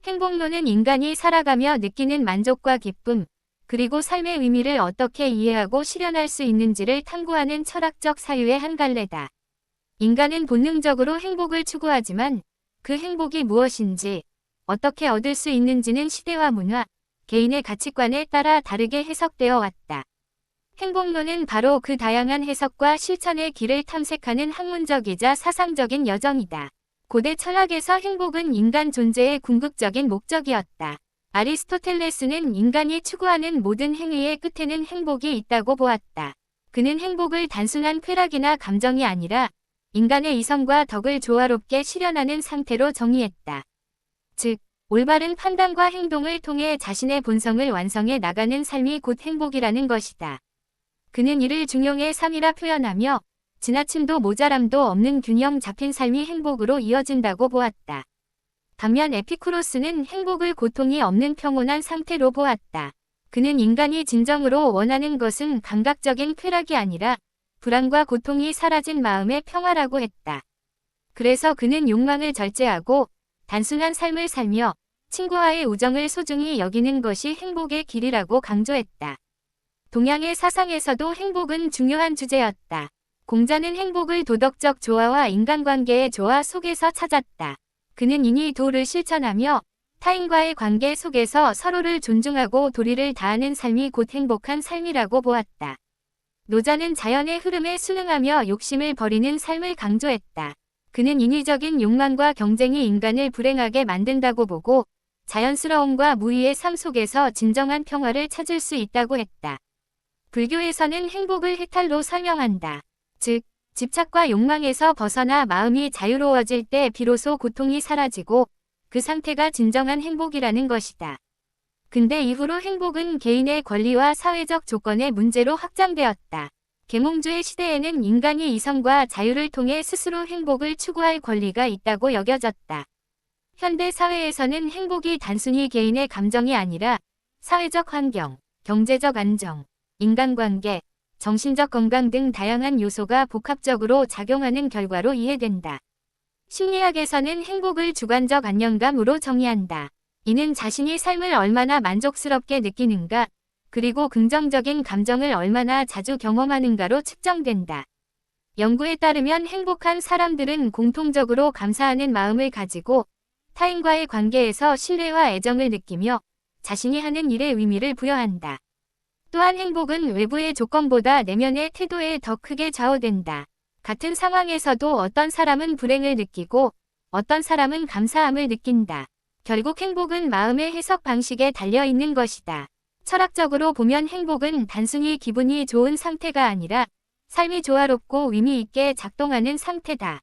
행복론은 인간이 살아가며 느끼는 만족과 기쁨, 그리고 삶의 의미를 어떻게 이해하고 실현할 수 있는지를 탐구하는 철학적 사유의 한 갈래다. 인간은 본능적으로 행복을 추구하지만 그 행복이 무엇인지, 어떻게 얻을 수 있는지는 시대와 문화, 개인의 가치관에 따라 다르게 해석되어 왔다. 행복론은 바로 그 다양한 해석과 실천의 길을 탐색하는 학문적이자 사상적인 여정이다. 고대 철학에서 행복은 인간 존재의 궁극적인 목적이었다. 아리스토텔레스는 인간이 추구하는 모든 행위의 끝에는 행복이 있다고 보았다. 그는 행복을 단순한 쾌락이나 감정이 아니라 인간의 이성과 덕을 조화롭게 실현하는 상태로 정의했다. 즉, 올바른 판단과 행동을 통해 자신의 본성을 완성해 나가는 삶이 곧 행복이라는 것이다. 그는 이를 중용의 삶이라 표현하며 지나침도 모자람도 없는 균형 잡힌 삶이 행복으로 이어진다고 보았다. 반면 에피쿠로스는 행복을 고통이 없는 평온한 상태로 보았다. 그는 인간이 진정으로 원하는 것은 감각적인 쾌락이 아니라 불안과 고통이 사라진 마음의 평화라고 했다. 그래서 그는 욕망을 절제하고 단순한 삶을 살며 친구와의 우정을 소중히 여기는 것이 행복의 길이라고 강조했다. 동양의 사상에서도 행복은 중요한 주제였다. 공자는 행복을 도덕적 조화와 인간관계의 조화 속에서 찾았다. 그는 이니 도를 실천하며 타인과의 관계 속에서 서로를 존중하고 도리를 다하는 삶이 곧 행복한 삶이라고 보았다. 노자는 자연의 흐름에 순응하며 욕심을 버리는 삶을 강조했다. 그는 인위적인 욕망과 경쟁이 인간을 불행하게 만든다고 보고 자연스러움과 무의의 삶 속에서 진정한 평화를 찾을 수 있다고 했다. 불교에서는 행복을 해탈로 설명한다. 즉, 집착과 욕망에서 벗어나 마음이 자유로워질 때 비로소 고통이 사라지고 그 상태가 진정한 행복이라는 것이다. 근대 이후로 행복은 개인의 권리와 사회적 조건의 문제로 확장되었다. 계몽주의 시대에는 인간이 이성과 자유를 통해 스스로 행복을 추구할 권리가 있다고 여겨졌다. 현대 사회에서는 행복이 단순히 개인의 감정이 아니라 사회적 환경, 경제적 안정, 인간관계, 정신적 건강 등 다양한 요소가 복합적으로 작용하는 결과로 이해된다. 심리학에서는 행복을 주관적 안정감으로 정의한다. 이는 자신이 삶을 얼마나 만족스럽게 느끼는가, 그리고 긍정적인 감정을 얼마나 자주 경험하는가로 측정된다. 연구에 따르면 행복한 사람들은 공통적으로 감사하는 마음을 가지고 타인과의 관계에서 신뢰와 애정을 느끼며 자신이 하는 일에 의미를 부여한다. 또한 행복은 외부의 조건보다 내면의 태도에 더 크게 좌우된다. 같은 상황에서도 어떤 사람은 불행을 느끼고 어떤 사람은 감사함을 느낀다. 결국 행복은 마음의 해석 방식에 달려있는 것이다. 철학적으로 보면 행복은 단순히 기분이 좋은 상태가 아니라 삶이 조화롭고 의미 있게 작동하는 상태다.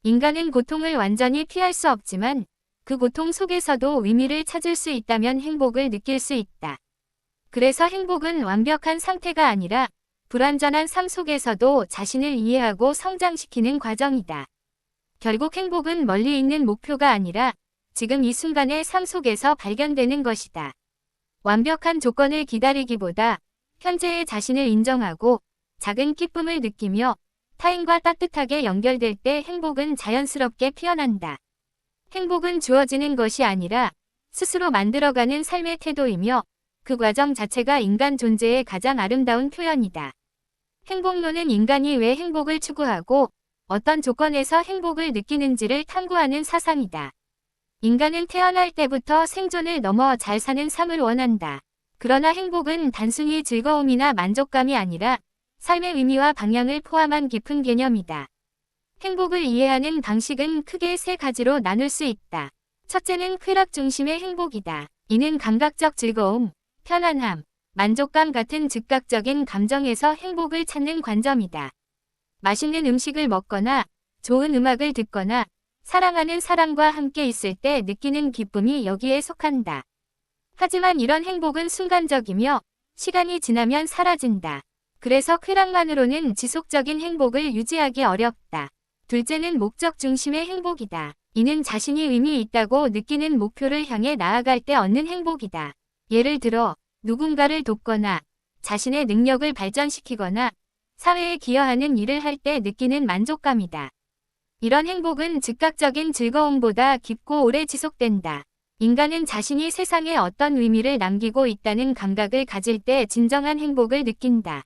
인간은 고통을 완전히 피할 수 없지만 그 고통 속에서도 의미를 찾을 수 있다면 행복을 느낄 수 있다. 그래서 행복은 완벽한 상태가 아니라 불완전한 삶 속에서도 자신을 이해하고 성장시키는 과정이다. 결국 행복은 멀리 있는 목표가 아니라 지금 이 순간의 삶 속에서 발견되는 것이다. 완벽한 조건을 기다리기보다 현재의 자신을 인정하고 작은 기쁨을 느끼며 타인과 따뜻하게 연결될 때 행복은 자연스럽게 피어난다. 행복은 주어지는 것이 아니라 스스로 만들어가는 삶의 태도이며 그 과정 자체가 인간 존재의 가장 아름다운 표현이다. 행복론은 인간이 왜 행복을 추구하고 어떤 조건에서 행복을 느끼는지를 탐구하는 사상이다. 인간은 태어날 때부터 생존을 넘어 잘 사는 삶을 원한다. 그러나 행복은 단순히 즐거움이나 만족감이 아니라 삶의 의미와 방향을 포함한 깊은 개념이다. 행복을 이해하는 방식은 크게 세 가지로 나눌 수 있다. 첫째는 쾌락 중심의 행복이다. 이는 감각적 즐거움, 편안함, 만족감 같은 즉각적인 감정에서 행복을 찾는 관점이다. 맛있는 음식을 먹거나 좋은 음악을 듣거나 사랑하는 사람과 함께 있을 때 느끼는 기쁨이 여기에 속한다. 하지만 이런 행복은 순간적이며 시간이 지나면 사라진다. 그래서 쾌락만으로는 지속적인 행복을 유지하기 어렵다. 둘째는 목적 중심의 행복이다. 이는 자신이 의미 있다고 느끼는 목표를 향해 나아갈 때 얻는 행복이다. 예를 들어 누군가를 돕거나 자신의 능력을 발전시키거나 사회에 기여하는 일을 할 때 느끼는 만족감이다. 이런 행복은 즉각적인 즐거움보다 깊고 오래 지속된다. 인간은 자신이 세상에 어떤 의미를 남기고 있다는 감각을 가질 때 진정한 행복을 느낀다.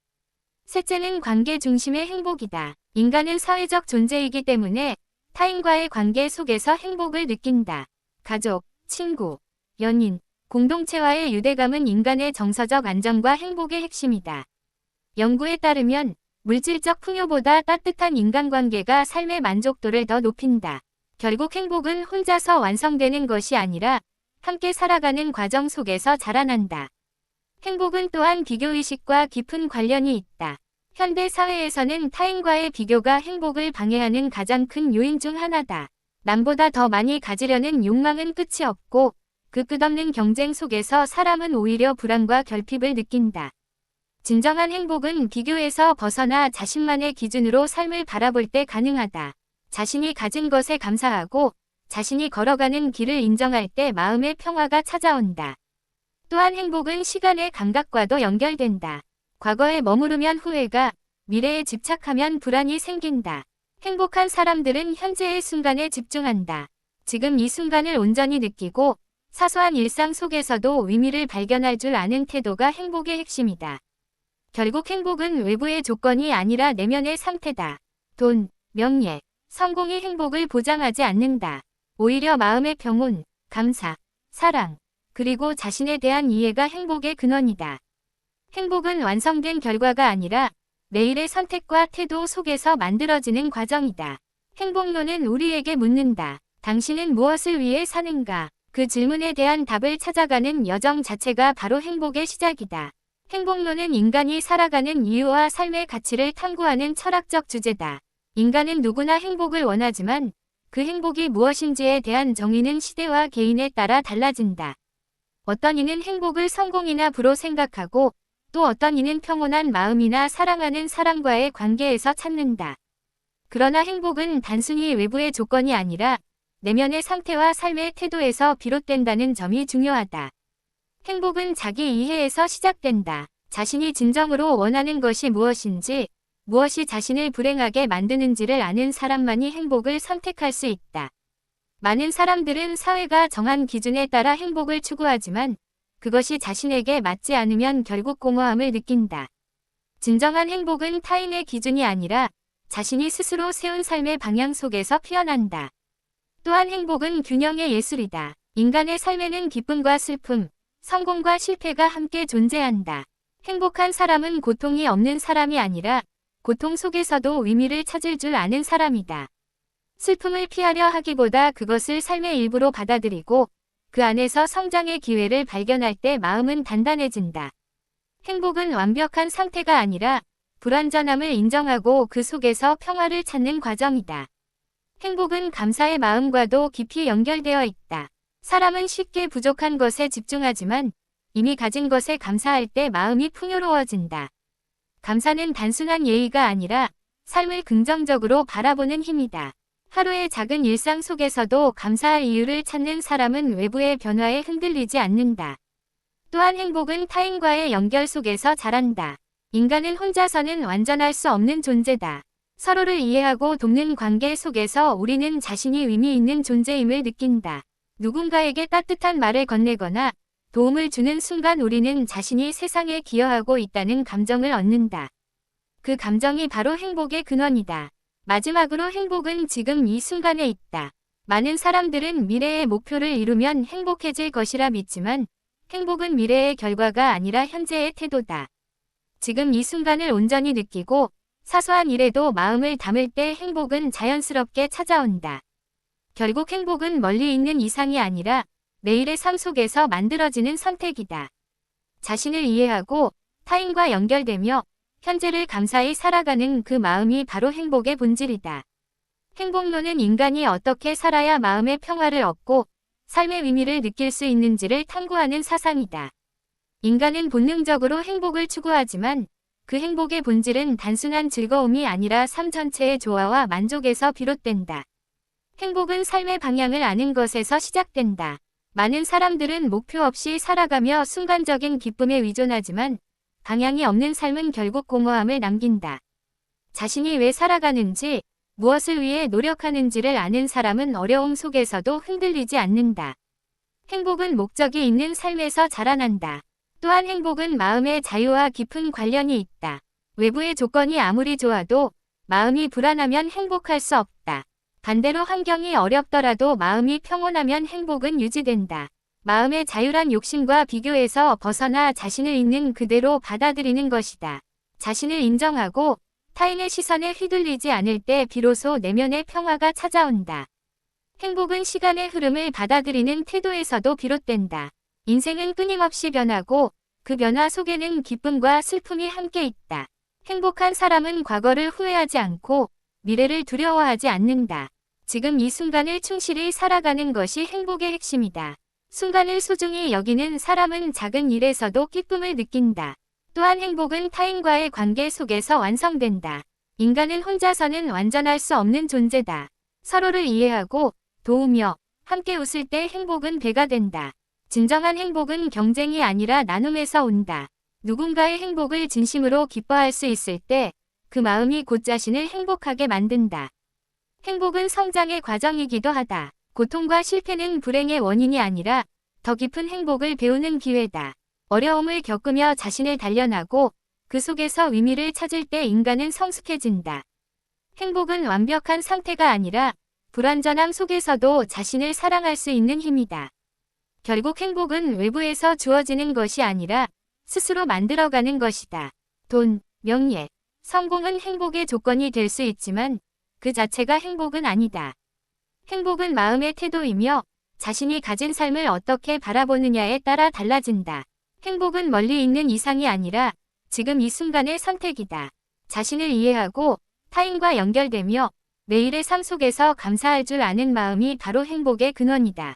셋째는 관계 중심의 행복이다. 인간은 사회적 존재이기 때문에 타인과의 관계 속에서 행복을 느낀다. 가족, 친구, 연인, 공동체와의 유대감은 인간의 정서적 안정과 행복의 핵심이다. 연구에 따르면 물질적 풍요보다 따뜻한 인간관계가 삶의 만족도를 더 높인다. 결국 행복은 혼자서 완성되는 것이 아니라 함께 살아가는 과정 속에서 자라난다. 행복은 또한 비교의식과 깊은 관련이 있다. 현대 사회에서는 타인과의 비교가 행복을 방해하는 가장 큰 요인 중 하나다. 남보다 더 많이 가지려는 욕망은 끝이 없고 그 끝없는 경쟁 속에서 사람은 오히려 불안과 결핍을 느낀다. 진정한 행복은 비교에서 벗어나 자신만의 기준으로 삶을 바라볼 때 가능하다. 자신이 가진 것에 감사하고 자신이 걸어가는 길을 인정할 때 마음의 평화가 찾아온다. 또한 행복은 시간의 감각과도 연결된다. 과거에 머무르면 후회가, 미래에 집착하면 불안이 생긴다. 행복한 사람들은 현재의 순간에 집중한다. 지금 이 순간을 온전히 느끼고 사소한 일상 속에서도 의미를 발견할 줄 아는 태도가 행복의 핵심이다. 결국 행복은 외부의 조건이 아니라 내면의 상태다. 돈, 명예, 성공이 행복을 보장하지 않는다. 오히려 마음의 평온, 감사, 사랑, 그리고 자신에 대한 이해가 행복의 근원이다. 행복은 완성된 결과가 아니라 매일의 선택과 태도 속에서 만들어지는 과정이다. 행복론은 우리에게 묻는다. 당신은 무엇을 위해 사는가? 그 질문에 대한 답을 찾아가는 여정 자체가 바로 행복의 시작이다. 행복론은 인간이 살아가는 이유와 삶의 가치를 탐구하는 철학적 주제다. 인간은 누구나 행복을 원하지만 그 행복이 무엇인지에 대한 정의는 시대와 개인에 따라 달라진다. 어떤 이는 행복을 성공이나 부로 생각하고 또 어떤 이는 평온한 마음이나 사랑하는 사람과의 관계에서 찾는다. 그러나 행복은 단순히 외부의 조건이 아니라 내면의 상태와 삶의 태도에서 비롯된다는 점이 중요하다. 행복은 자기 이해에서 시작된다. 자신이 진정으로 원하는 것이 무엇인지, 무엇이 자신을 불행하게 만드는지를 아는 사람만이 행복을 선택할 수 있다. 많은 사람들은 사회가 정한 기준에 따라 행복을 추구하지만 그것이 자신에게 맞지 않으면 결국 공허함을 느낀다. 진정한 행복은 타인의 기준이 아니라 자신이 스스로 세운 삶의 방향 속에서 피어난다. 또한 행복은 균형의 예술이다. 인간의 삶에는 기쁨과 슬픔, 성공과 실패가 함께 존재한다. 행복한 사람은 고통이 없는 사람이 아니라 고통 속에서도 의미를 찾을 줄 아는 사람이다. 슬픔을 피하려 하기보다 그것을 삶의 일부로 받아들이고 그 안에서 성장의 기회를 발견할 때 마음은 단단해진다. 행복은 완벽한 상태가 아니라 불완전함을 인정하고 그 속에서 평화를 찾는 과정이다. 행복은 감사의 마음과도 깊이 연결되어 있다. 사람은 쉽게 부족한 것에 집중하지만 이미 가진 것에 감사할 때 마음이 풍요로워진다. 감사는 단순한 예의가 아니라 삶을 긍정적으로 바라보는 힘이다. 하루의 작은 일상 속에서도 감사할 이유를 찾는 사람은 외부의 변화에 흔들리지 않는다. 또한 행복은 타인과의 연결 속에서 자란다. 인간은 혼자서는 완전할 수 없는 존재다. 서로를 이해하고 돕는 관계 속에서 우리는 자신이 의미 있는 존재임을 느낀다. 누군가에게 따뜻한 말을 건네거나 도움을 주는 순간 우리는 자신이 세상에 기여하고 있다는 감정을 얻는다. 그 감정이 바로 행복의 근원이다. 마지막으로 행복은 지금 이 순간에 있다. 많은 사람들은 미래의 목표를 이루면 행복해질 것이라 믿지만 행복은 미래의 결과가 아니라 현재의 태도다. 지금 이 순간을 온전히 느끼고 사소한 일에도 마음을 담을 때 행복은 자연스럽게 찾아온다. 결국 행복은 멀리 있는 이상이 아니라 매일의 삶 속에서 만들어지는 선택이다. 자신을 이해하고 타인과 연결되며 현재를 감사히 살아가는 그 마음이 바로 행복의 본질이다. 행복론은 인간이 어떻게 살아야 마음의 평화를 얻고 삶의 의미를 느낄 수 있는지를 탐구하는 사상이다. 인간은 본능적으로 행복을 추구하지만 그 행복의 본질은 단순한 즐거움이 아니라 삶 전체의 조화와 만족에서 비롯된다. 행복은 삶의 방향을 아는 것에서 시작된다. 많은 사람들은 목표 없이 살아가며 순간적인 기쁨에 의존하지만 방향이 없는 삶은 결국 공허함을 남긴다. 자신이 왜 살아가는지, 무엇을 위해 노력하는지를 아는 사람은 어려움 속에서도 흔들리지 않는다. 행복은 목적이 있는 삶에서 자라난다. 또한 행복은 마음의 자유와 깊은 관련이 있다. 외부의 조건이 아무리 좋아도 마음이 불안하면 행복할 수 없다. 반대로 환경이 어렵더라도 마음이 평온하면 행복은 유지된다. 마음의 자유란 욕심과 비교에서 벗어나 자신을 있는 그대로 받아들이는 것이다. 자신을 인정하고 타인의 시선에 휘둘리지 않을 때 비로소 내면의 평화가 찾아온다. 행복은 시간의 흐름을 받아들이는 태도에서도 비롯된다. 인생은 끊임없이 변하고 그 변화 속에는 기쁨과 슬픔이 함께 있다. 행복한 사람은 과거를 후회하지 않고 미래를 두려워하지 않는다. 지금 이 순간을 충실히 살아가는 것이 행복의 핵심이다. 순간을 소중히 여기는 사람은 작은 일에서도 기쁨을 느낀다. 또한 행복은 타인과의 관계 속에서 완성된다. 인간은 혼자서는 완전할 수 없는 존재다. 서로를 이해하고 도우며 함께 웃을 때 행복은 배가 된다. 진정한 행복은 경쟁이 아니라 나눔에서 온다. 누군가의 행복을 진심으로 기뻐할 수 있을 때 그 마음이 곧 자신을 행복하게 만든다. 행복은 성장의 과정이기도 하다. 고통과 실패는 불행의 원인이 아니라 더 깊은 행복을 배우는 기회다. 어려움을 겪으며 자신을 단련하고 그 속에서 의미를 찾을 때 인간은 성숙해진다. 행복은 완벽한 상태가 아니라 불완전함 속에서도 자신을 사랑할 수 있는 힘이다. 결국 행복은 외부에서 주어지는 것이 아니라 스스로 만들어가는 것이다. 돈, 명예, 성공은 행복의 조건이 될 수 있지만 그 자체가 행복은 아니다. 행복은 마음의 태도이며 자신이 가진 삶을 어떻게 바라보느냐에 따라 달라진다. 행복은 멀리 있는 이상이 아니라 지금 이 순간의 선택이다. 자신을 이해하고 타인과 연결되며 매일의 삶 속에서 감사할 줄 아는 마음이 바로 행복의 근원이다.